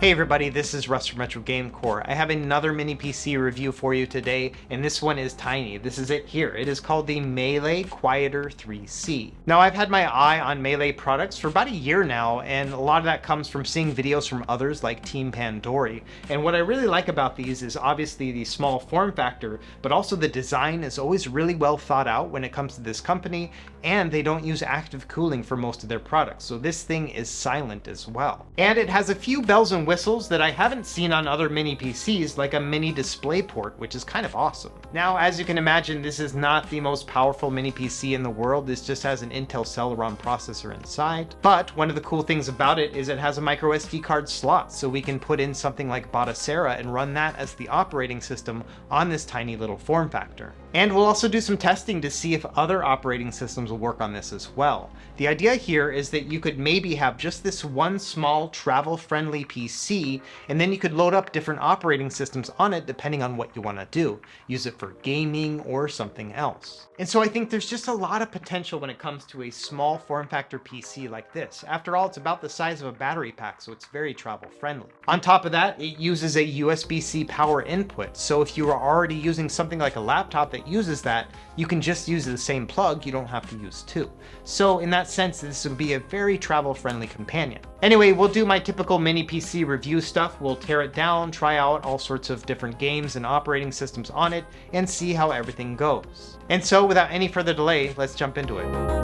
Hey everybody, this is Russ from Retro Game Core. I have another mini PC review for you today, and this one is tiny. This is it here. It is called the MeLE Quieter3C. Now, I've had my eye on MeLE products for about a year now, and a lot of that comes from seeing videos from others like Team Pandori. And what I really like about these is obviously the small form factor, but also the design is always really well thought out when it comes to this company, and they don't use active cooling for most of their products, so this thing is silent as well. And it has a few bells and whistles that I haven't seen on other mini PCs, like a mini DisplayPort, which is kind of awesome. Now, as you can imagine, this is not the most powerful mini PC in the world. This just has an Intel Celeron processor inside. But one of the cool things about it is it has a micro SD card slot, so we can put in something like Batocera and run that as the operating system on this tiny little form factor. And we'll also do some testing to see if other operating systems will work on this as well. The idea here is that you could maybe have just this one small travel-friendly PC, and then you could load up different operating systems on it depending on what you want to do. Use it for gaming or something else. And so I think there's just a lot of potential when it comes to a small form factor PC like this. After all, it's about the size of a battery pack, so it's very travel friendly. On top of that, it uses a USB-C power input, so if you are already using something like a laptop that uses that, you can just use the same plug, you don't have to use two. So in that sense, this would be a very travel friendly companion. Anyway, we'll do my typical mini PC review stuff. We'll tear it down, try out all sorts of different games and operating systems on it, and see how everything goes. And so without any further delay, let's jump into it.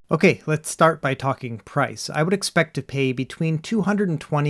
Okay, let's start by talking price. I would expect to pay between $220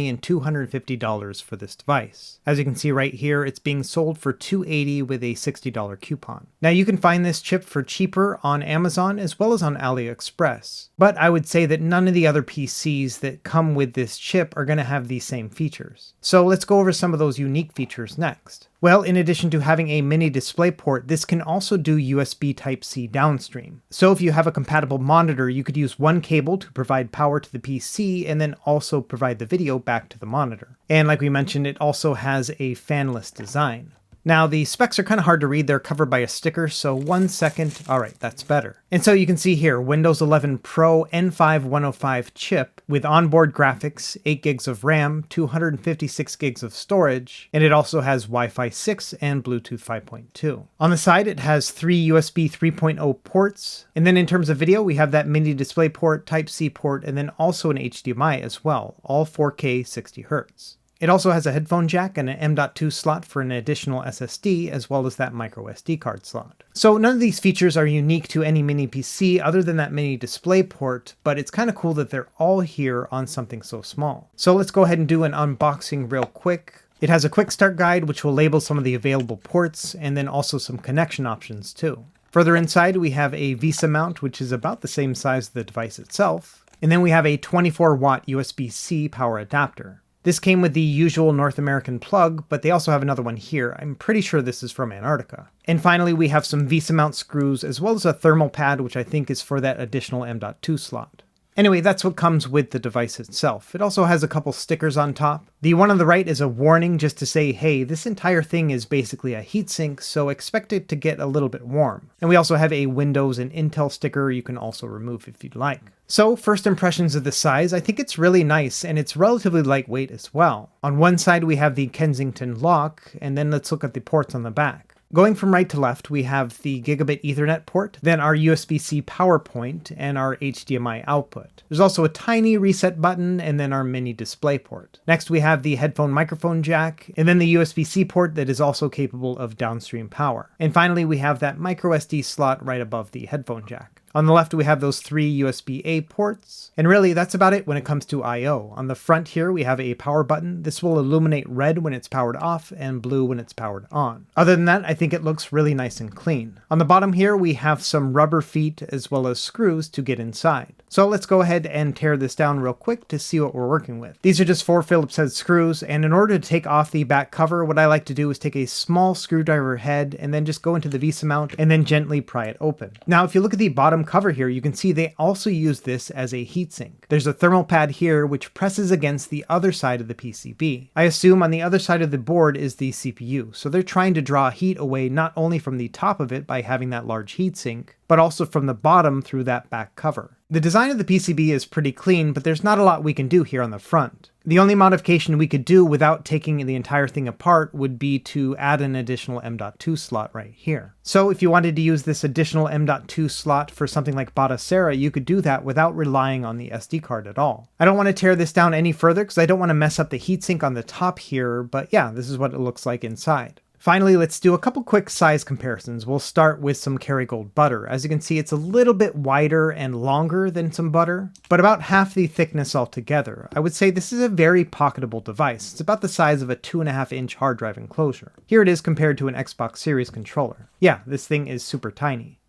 and $250 for this device. As you can see right here, it's being sold for $280 with a $60 coupon. Now you can find this chip for cheaper on Amazon as well as on AliExpress, but I would say that none of the other PCs that come with this chip are going to have these same features. So let's go over some of those unique features next. Well, in addition to having a mini DisplayPort, this can also do USB Type-C downstream. So if you have a compatible monitor, you could use one cable to provide power to the PC and then also provide the video back to the monitor. And like we mentioned, it also has a fanless design. Now, the specs are kind of hard to read. They're covered by a sticker, so 1 second. All right, that's better. And so you can see here, Windows 11 Pro N5-105 chip with onboard graphics, 8 gigs of RAM, 256 gigs of storage, and it also has Wi-Fi 6 and Bluetooth 5.2. On the side, it has 3 USB 3.0 ports, and then in terms of video, we have that mini DisplayPort, Type-C port, and then also an HDMI as well, all 4K 60 Hz. It also has a headphone jack and an M.2 slot for an additional SSD, as well as that micro SD card slot. So none of these features are unique to any mini PC other than that mini DisplayPort, but it's kind of cool that they're all here on something so small. So let's go ahead and do an unboxing real quick. It has a quick start guide, which will label some of the available ports, and then also some connection options too. Further inside, we have a VESA mount, which is about the same size as the device itself. And then we have a 24-watt USB-C power adapter. This came with the usual North American plug, but they also have another one here. I'm pretty sure this is from Antarctica. And finally, we have some VESA mount screws, as well as a thermal pad, which I think is for that additional M.2 slot. Anyway, that's what comes with the device itself. It also has a couple stickers on top. The one on the right is a warning just to say, hey, this entire thing is basically a heatsink, so expect it to get a little bit warm. And we also have a Windows and Intel sticker you can also remove if you'd like. So, first impressions of the size, I think it's really nice, and it's relatively lightweight as well. On one side we have the Kensington lock, and then let's look at the ports on the back. Going from right to left, we have the Gigabit Ethernet port, then our USB-C power point, and our HDMI output. There's also a tiny reset button, and then our mini DisplayPort. Next, we have the headphone microphone jack, and then the USB-C port that is also capable of downstream power. And finally, we have that micro SD slot right above the headphone jack. On the left, we have those 3 USB-A ports, and really that's about it when it comes to I/O. On the front here, we have a power button. This will illuminate red when it's powered off and blue when it's powered on. Other than that, I think it looks really nice and clean. On the bottom here, we have some rubber feet as well as screws to get inside. So let's go ahead and tear this down real quick to see what we're working with. These are just 4 Phillips head screws, and in order to take off the back cover, what I like to do is take a small screwdriver head and then just go into the VESA mount and then gently pry it open. Now, if you look at the bottom cover here, you can see they also use this as a heatsink. There's a thermal pad here which presses against the other side of the PCB. I assume on the other side of the board is the CPU, so they're trying to draw heat away not only from the top of it by having that large heatsink, but also from the bottom through that back cover. The design of the PCB is pretty clean, but there's not a lot we can do here on the front. The only modification we could do without taking the entire thing apart would be to add an additional M.2 slot right here. So if you wanted to use this additional M.2 slot for something like Batocera, you could do that without relying on the SD card at all. I don't want to tear this down any further because I don't want to mess up the heatsink on the top here, but yeah, this is what it looks like inside. Finally, let's do a couple quick size comparisons. We'll start with some Kerrygold butter. As you can see, it's a little bit wider and longer than some butter, but about half the thickness altogether. I would say this is a very pocketable device. It's about the size of a 2.5-inch hard drive enclosure. Here it is compared to an Xbox Series controller. Yeah, this thing is super tiny.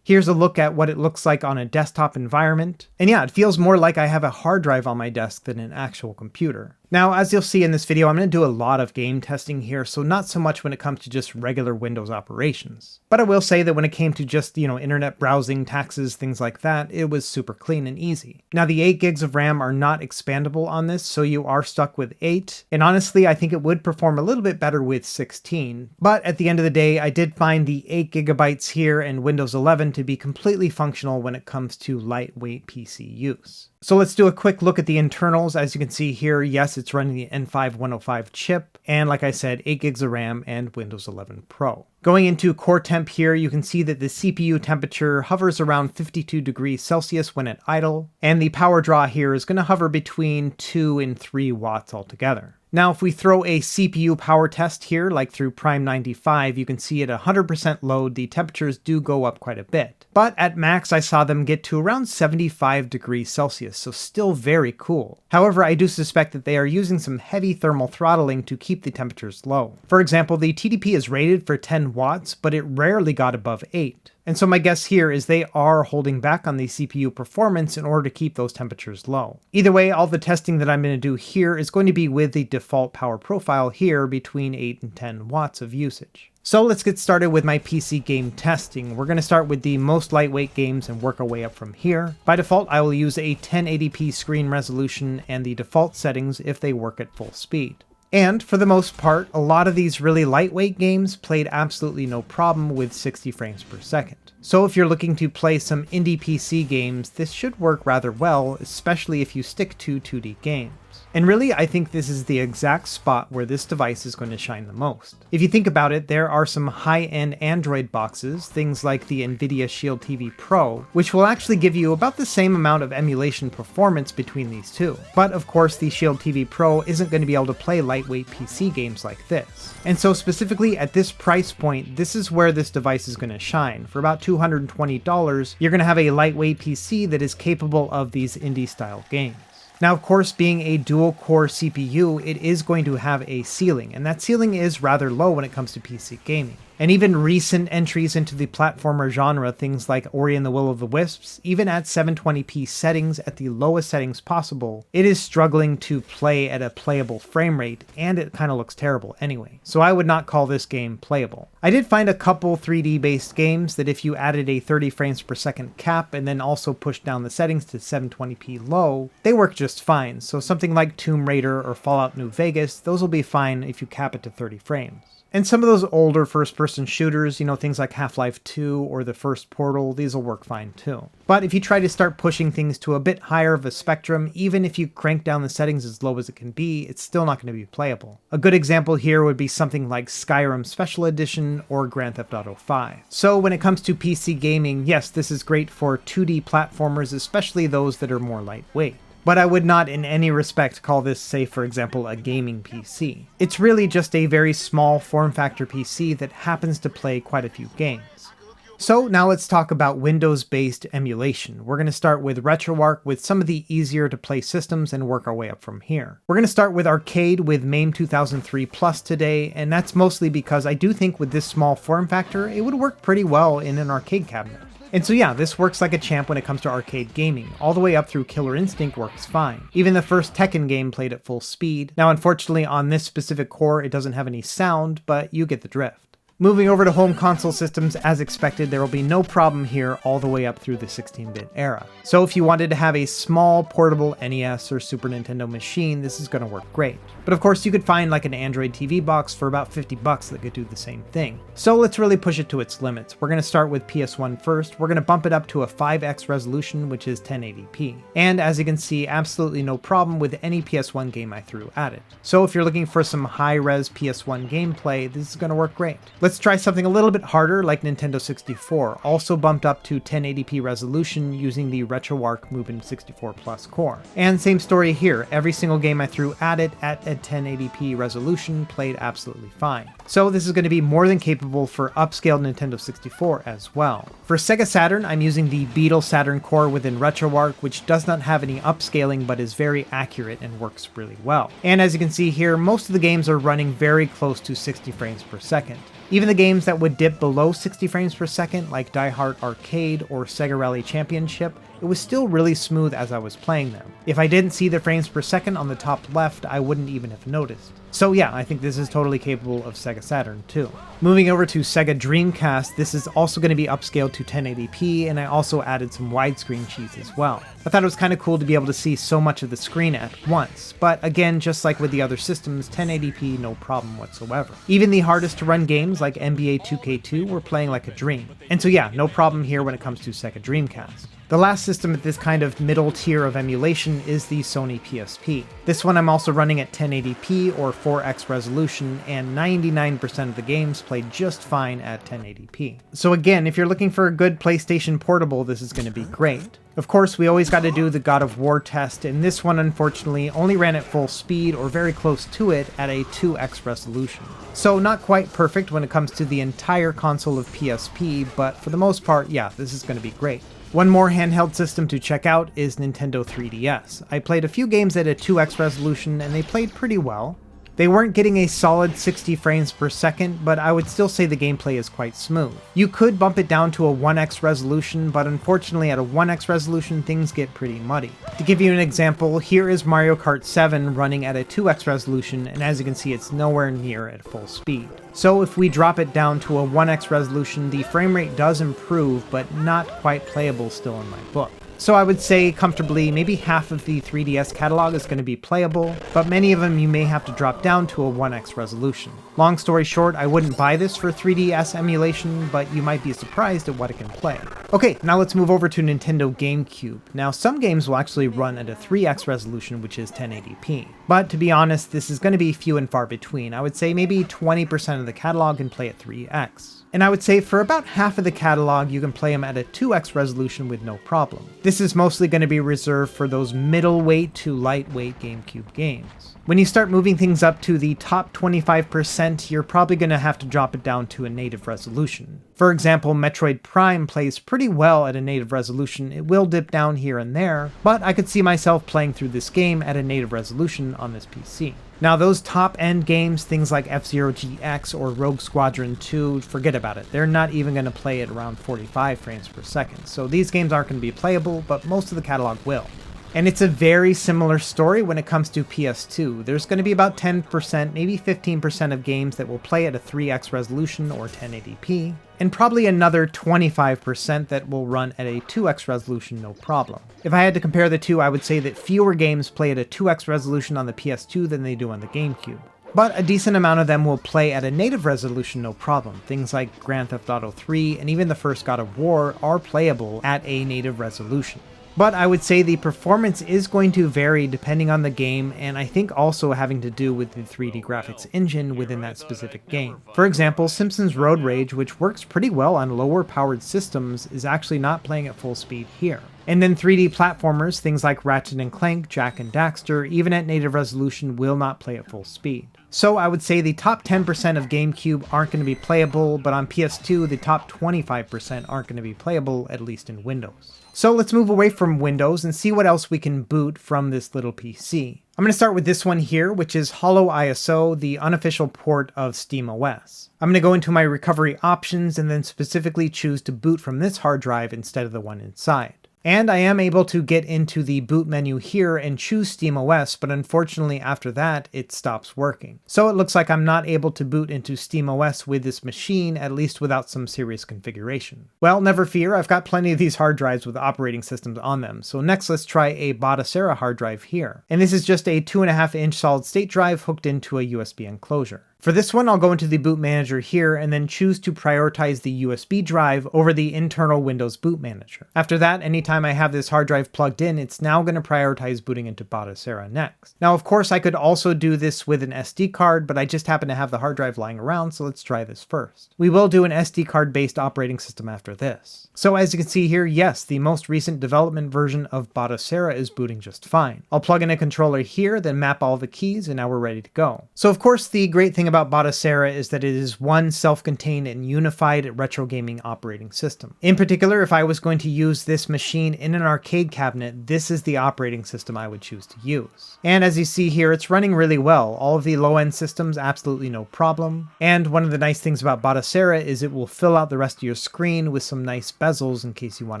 Here's a look at what it looks like on a desktop environment. And yeah, it feels more like I have a hard drive on my desk than an actual computer. Now, as you'll see in this video, I'm going to do a lot of game testing here, so not so much when it comes to just regular Windows operations. But I will say that when it came to just, internet browsing, taxes, things like that, it was super clean and easy. Now, the 8 gigs of RAM are not expandable on this, so you are stuck with 8. And honestly, I think it would perform a little bit better with 16. But at the end of the day, I did find the 8 gigabytes here and Windows 11 to be completely functional when it comes to lightweight PC use. So let's do a quick look at the internals. As you can see here, yes, it's running the N5-105 chip, and like I said, 8 gigs of RAM and Windows 11 Pro. Going into core temp here, you can see that the CPU temperature hovers around 52 degrees Celsius when at idle, and the power draw here is going to hover between 2 and 3 watts altogether. Now, if we throw a CPU power test here, like through Prime 95, you can see at 100% load, the temperatures do go up quite a bit. But at max, I saw them get to around 75 degrees Celsius, so still very cool. However, I do suspect that they are using some heavy thermal throttling to keep the temperatures low. For example, the TDP is rated for 10 watts, but it rarely got above 8. And so my guess here is they are holding back on the CPU performance in order to keep those temperatures low. Either way, all the testing that I'm going to do here is going to be with the default power profile here between 8 and 10 watts of usage. So let's get started with my PC game testing. We're going to start with the most lightweight games and work our way up from here. By default, I will use a 1080p screen resolution and the default settings if they work at full speed. And for the most part, a lot of these really lightweight games played absolutely no problem with 60 frames per second. So if you're looking to play some indie PC games, this should work rather well, especially if you stick to 2D games. And really, I think this is the exact spot where this device is going to shine the most. If you think about it, there are some high-end Android boxes, things like the Nvidia Shield TV Pro, which will actually give you about the same amount of emulation performance between these two. But of course, the Shield TV Pro isn't going to be able to play lightweight PC games like this. And so specifically at this price point, this is where this device is going to shine. For about $220, you're going to have a lightweight PC that is capable of these indie-style games. Now, of course, being a dual-core CPU, it is going to have a ceiling, and that ceiling is rather low when it comes to PC gaming. And even recent entries into the platformer genre, things like Ori and the Will of the Wisps, even at 720p settings at the lowest settings possible, it is struggling to play at a playable frame rate, and it kind of looks terrible anyway. So I would not call this game playable. I did find a couple 3D-based games that if you added a 30 frames per second cap and then also pushed down the settings to 720p low, they work just fine. So something like Tomb Raider or Fallout New Vegas, those will be fine if you cap it to 30 frames. And some of those older first-person shooters, things like Half-Life 2 or the first Portal, these will work fine too. But if you try to start pushing things to a bit higher of a spectrum, even if you crank down the settings as low as it can be, it's still not going to be playable. A good example here would be something like Skyrim Special Edition or Grand Theft Auto 5. So when it comes to PC gaming, yes, this is great for 2D platformers, especially those that are more lightweight. But I would not in any respect call this, say for example, a gaming PC. It's really just a very small form factor PC that happens to play quite a few games. So now let's talk about Windows-based emulation. We're going to start with RetroArch with some of the easier to play systems and work our way up from here. We're going to start with Arcade with MAME 2003 Plus today, and that's mostly because I do think with this small form factor, it would work pretty well in an arcade cabinet. And so yeah, this works like a champ when it comes to arcade gaming. All the way up through Killer Instinct works fine. Even the first Tekken game played at full speed. Now unfortunately on this specific core it doesn't have any sound, but you get the drift. Moving over to home console systems, as expected, there will be no problem here all the way up through the 16-bit era. So if you wanted to have a small portable NES or Super Nintendo machine, this is going to work great. But of course you could find like an Android TV box for about $50 that could do the same thing. So let's really push it to its limits. We're going to start with PS1 first. We're going to bump it up to a 5x resolution, which is 1080p. And as you can see, absolutely no problem with any PS1 game I threw at it. So if you're looking for some high-res PS1 gameplay, this is going to work great. Let's try something a little bit harder like Nintendo 64, also bumped up to 1080p resolution using the RetroArch Movement 64 Plus core. And same story here, every single game I threw at it at a 1080p resolution played absolutely fine. So this is going to be more than capable for upscaled Nintendo 64 as well. For Sega Saturn, I'm using the Beetle Saturn core within RetroArch, which does not have any upscaling but is very accurate and works really well. And as you can see here, most of the games are running very close to 60 frames per second. Even the games that would dip below 60 frames per second, like Die Hard Arcade or Sega Rally Championship, it was still really smooth as I was playing them. If I didn't see the frames per second on the top left, I wouldn't even have noticed. So yeah, I think this is totally capable of Sega Saturn too. Moving over to Sega Dreamcast, this is also going to be upscaled to 1080p, and I also added some widescreen cheats as well. I thought it was kind of cool to be able to see so much of the screen at once, but again, just like with the other systems, 1080p no problem whatsoever. Even the hardest to run games like NBA 2K2 were playing like a dream. And so yeah, no problem here when it comes to Sega Dreamcast. The last system at this kind of middle tier of emulation is the Sony PSP. This one I'm also running at 1080p or 4x resolution, and 99% of the games played just fine at 1080p. So again, if you're looking for a good PlayStation Portable, this is going to be great. Of course, we always got to do the God of War test, and this one unfortunately only ran at full speed or very close to it at a 2x resolution. So not quite perfect when it comes to the entire console of PSP, but for the most part, yeah, this is going to be great. One more handheld system to check out is Nintendo 3DS. I played a few games at a 2x resolution and they played pretty well. They weren't getting a solid 60 frames per second, but I would still say the gameplay is quite smooth. You could bump it down to a 1x resolution, but unfortunately at a 1x resolution things get pretty muddy. To give you an example, here is Mario Kart 7 running at a 2x resolution, and as you can see it's nowhere near at full speed. So if we drop it down to a 1x resolution, the frame rate does improve, but not quite playable still in my book. So I would say comfortably maybe half of the 3DS catalog is going to be playable, but many of them you may have to drop down to a 1x resolution. Long story short, I wouldn't buy this for 3DS emulation, but you might be surprised at what it can play. Okay, now let's move over to Nintendo GameCube. Now some games will actually run at a 3x resolution, which is 1080p. But to be honest, this is going to be few and far between. I would say maybe 20% of the catalog can play at 3x. And I would say for about half of the catalog, you can play them at a 2x resolution with no problem. This is mostly going to be reserved for those middleweight to lightweight GameCube games. When you start moving things up to the top 25%, you're probably going to have to drop it down to a native resolution. For example, Metroid Prime plays pretty well at a native resolution. It will dip down here and there, but I could see myself playing through this game at a native resolution on this PC. Now those top-end games, things like F-Zero GX or Rogue Squadron 2, forget about it. They're not even going to play at around 45 frames per second. So these games aren't going to be playable, but most of the catalog will. And it's a very similar story when it comes to PS2. There's going to be about 10%, maybe 15% of games that will play at a 3x resolution or 1080p, and probably another 25% that will run at a 2x resolution no problem. If I had to compare the two, I would say that fewer games play at a 2x resolution on the PS2 than they do on the GameCube. But a decent amount of them will play at a native resolution no problem. Things like Grand Theft Auto 3 and even the first God of War are playable at a native resolution. But I would say the performance is going to vary depending on the game, and I think also having to do with the 3D graphics engine within that specific game. For example, Simpsons Road Rage, which works pretty well on lower powered systems, is actually not playing at full speed here. And then 3D platformers, things like Ratchet & Clank, Jak and Daxter, even at native resolution will not play at full speed. So I would say the top 10% of GameCube aren't going to be playable, but on PS2 the top 25% aren't going to be playable, at least in Windows. So let's move away from Windows and see what else we can boot from this little PC. I'm going to start with this one here, which is Holo ISO, the unofficial port of SteamOS. I'm going to go into my recovery options and then specifically choose to boot from this hard drive instead of the one inside. And I am able to get into the boot menu here and choose SteamOS, but unfortunately after that, it stops working. So it looks like I'm not able to boot into SteamOS with this machine, at least without some serious configuration. Well, never fear, I've got plenty of these hard drives with operating systems on them. So next let's try a Batocera hard drive here. And this is just a 2.5-inch solid state drive hooked into a USB enclosure. For this one, I'll go into the boot manager here and then choose to prioritize the USB drive over the internal Windows boot manager. After that, anytime I have this hard drive plugged in, it's now going to prioritize booting into Batocera next. Now, of course, I could also do this with an SD card, but I just happen to have the hard drive lying around, so let's try this first. We will do an SD card based operating system after this. So as you can see here, yes, the most recent development version of Batocera is booting just fine. I'll plug in a controller here, then map all the keys, and now we're ready to go. So of course, the great thing about Batocera is that it is one self-contained and unified retro gaming operating system. In particular, if I was going to use this machine in an arcade cabinet, this is the operating system I would choose to use. And as you see here, it's running really well. All of the low-end systems, absolutely no problem. And one of the nice things about Batocera is it will fill out the rest of your screen with some nice bezels in case you want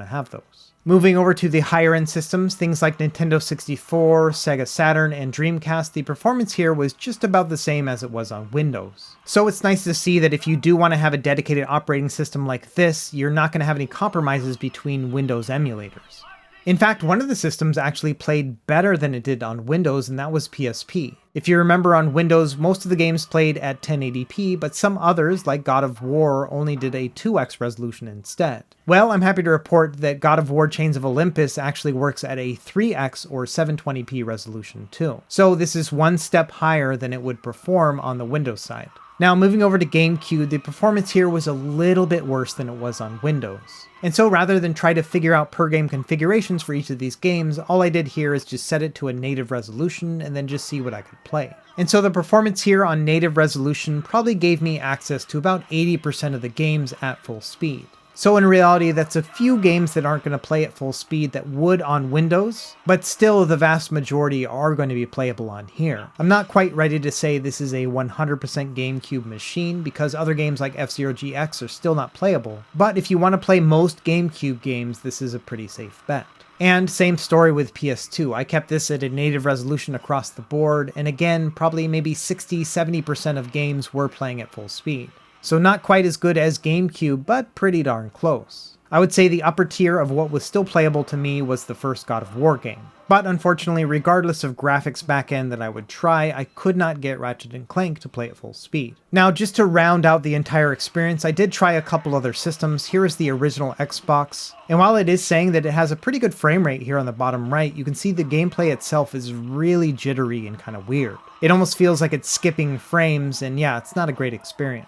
to have those. Moving over to the higher end systems, things like Nintendo 64, Sega Saturn, and Dreamcast, the performance here was just about the same as it was on Windows. So it's nice to see that if you do want to have a dedicated operating system like this, you're not going to have any compromises between Windows emulators. In fact, one of the systems actually played better than it did on Windows, and that was PSP. If you remember, on Windows, most of the games played at 1080p, but some others, like God of War, only did a 2x resolution instead. Well, I'm happy to report that God of War Chains of Olympus actually works at a 3x or 720p resolution too. So this is one step higher than it would perform on the Windows side. Now, moving over to GameCube, the performance here was a little bit worse than it was on Windows. And so rather than try to figure out per game configurations for each of these games, all I did here is just set it to a native resolution and then just see what I could play. And so the performance here on native resolution probably gave me access to about 80% of the games at full speed. So in reality, that's a few games that aren't going to play at full speed that would on Windows, but still the vast majority are going to be playable on here. I'm not quite ready to say this is a 100% GameCube machine because other games like F-Zero GX are still not playable, but if you want to play most GameCube games, this is a pretty safe bet. And same story with PS2. I kept this at a native resolution across the board, and again, probably maybe 60-70% of games were playing at full speed. So not quite as good as GameCube, but pretty darn close. I would say the upper tier of what was still playable to me was the first God of War game. But unfortunately, regardless of graphics backend that I would try, I could not get Ratchet & Clank to play at full speed. Now, just to round out the entire experience, I did try a couple other systems. Here is the original Xbox. And while it is saying that it has a pretty good frame rate here on the bottom right, you can see the gameplay itself is really jittery and kind of weird. It almost feels like it's skipping frames, and yeah, it's not a great experience.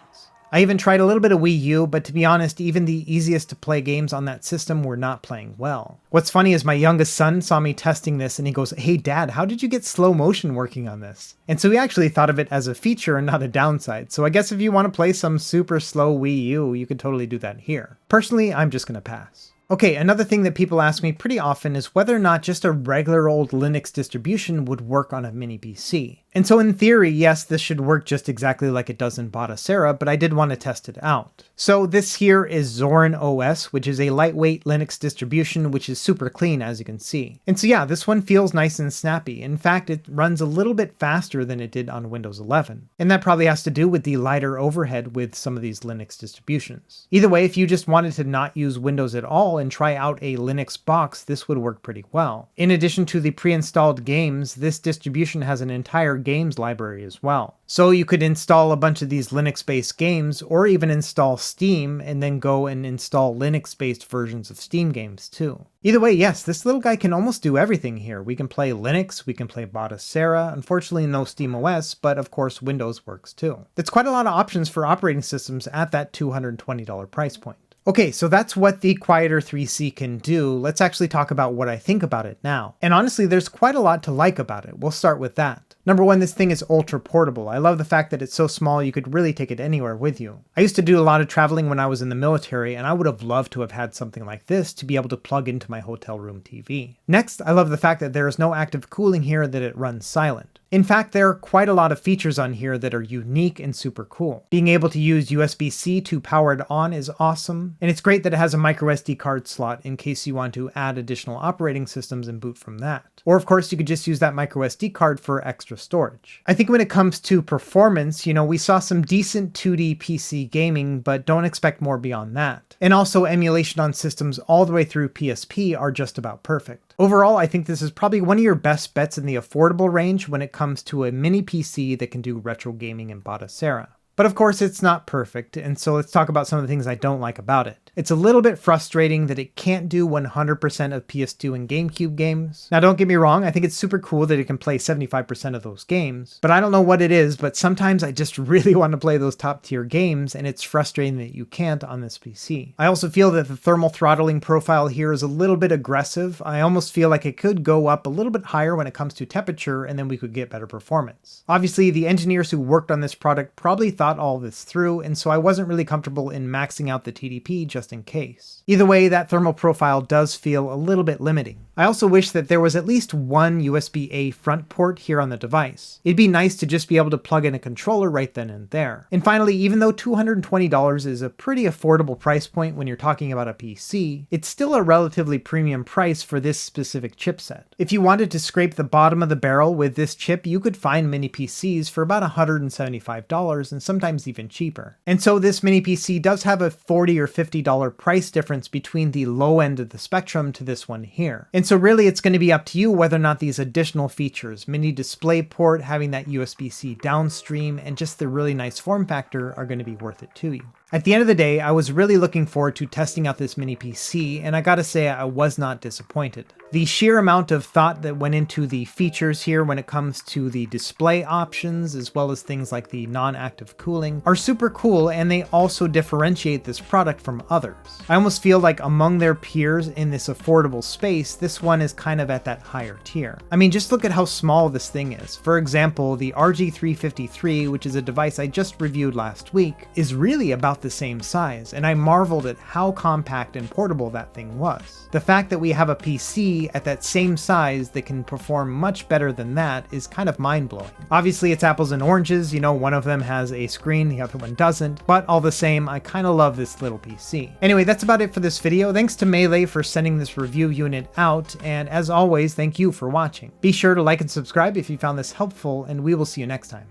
I even tried a little bit of Wii U, but to be honest, even the easiest to play games on that system were not playing well. What's funny is my youngest son saw me testing this and he goes, "Hey dad, how did you get slow motion working on this?" And so he actually thought of it as a feature and not a downside. So I guess if you want to play some super slow Wii U, you could totally do that here. Personally, I'm just going to pass. Okay, another thing that people ask me pretty often is whether or not just a regular old Linux distribution would work on a mini PC. And so in theory, yes, this should work just exactly like it does in Batocera, but I did want to test it out. So this here is Zorin OS, which is a lightweight Linux distribution, which is super clean, as you can see. And so yeah, this one feels nice and snappy. In fact, it runs a little bit faster than it did on Windows 11. And that probably has to do with the lighter overhead with some of these Linux distributions. Either way, if you just wanted to not use Windows at all and try out a Linux box, this would work pretty well. In addition to the pre-installed games, this distribution has an entire games library as well. So you could install a bunch of these Linux-based games, or even install Steam and then go and install Linux-based versions of Steam games too. Either way, yes, this little guy can almost do everything here. We can play Linux, we can play Batocera, unfortunately no SteamOS, but of course Windows works too. That's quite a lot of options for operating systems at that $220 price point. Okay, so that's what the Quieter3C can do. Let's actually talk about what I think about it now. And honestly, there's quite a lot to like about it. We'll start with that. Number one, this thing is ultra portable. I love the fact that it's so small you could really take it anywhere with you. I used to do a lot of traveling when I was in the military, and I would have loved to have had something like this to be able to plug into my hotel room TV. Next, I love the fact that there is no active cooling here, that it runs silent. In fact, there are quite a lot of features on here that are unique and super cool. Being able to use USB-C to power it on is awesome, and it's great that it has a microSD card slot in case you want to add additional operating systems and boot from that. Or of course, you could just use that microSD card for extra storage. I think when it comes to performance, we saw some decent 2D PC gaming, but don't expect more beyond that. And also emulation on systems all the way through PSP are just about perfect. Overall, I think this is probably one of your best bets in the affordable range when it comes to a mini PC that can do retro gaming in Batocera. But of course, it's not perfect, and so let's talk about some of the things I don't like about it. It's a little bit frustrating that it can't do 100% of PS2 and GameCube games. Now don't get me wrong, I think it's super cool that it can play 75% of those games, but I don't know what it is, but sometimes I just really want to play those top tier games, and it's frustrating that you can't on this PC. I also feel that the thermal throttling profile here is a little bit aggressive. I almost feel like it could go up a little bit higher when it comes to temperature, and then we could get better performance. Obviously, the engineers who worked on this product probably thought all this through, and so I wasn't really comfortable in maxing out the TDP just in case. Either way, that thermal profile does feel a little bit limiting. I also wish that there was at least one USB-A front port here on the device. It'd be nice to just be able to plug in a controller right then and there. And finally, even though $220 is a pretty affordable price point when you're talking about a PC, it's still a relatively premium price for this specific chipset. If you wanted to scrape the bottom of the barrel with this chip, you could find mini PCs for about $175 and sometimes even cheaper. And so this mini PC does have a $40 or $50 price difference between the low end of the spectrum to this one here. And so really it's going to be up to you whether or not these additional features, mini DisplayPort, having that USB-C downstream, and just the really nice form factor are going to be worth it to you. At the end of the day, I was really looking forward to testing out this mini PC, and I gotta say I was not disappointed. The sheer amount of thought that went into the features here when it comes to the display options, as well as things like the non-active cooling, are super cool, and they also differentiate this product from others. I almost feel like among their peers in this affordable space, this one is kind of at that higher tier. I mean, just look at how small this thing is. For example, the RG353, which is a device I just reviewed last week, is really about the same size, and I marveled at how compact and portable that thing was. The fact that we have a PC at that same size that can perform much better than that is kind of mind-blowing. Obviously it's apples and oranges, one of them has a screen, the other one doesn't, but all the same, I kind of love this little PC. Anyway, that's about it for this video. Thanks to MeLE for sending this review unit out, and as always, thank you for watching. Be sure to like and subscribe if you found this helpful, and we will see you next time.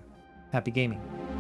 Happy gaming.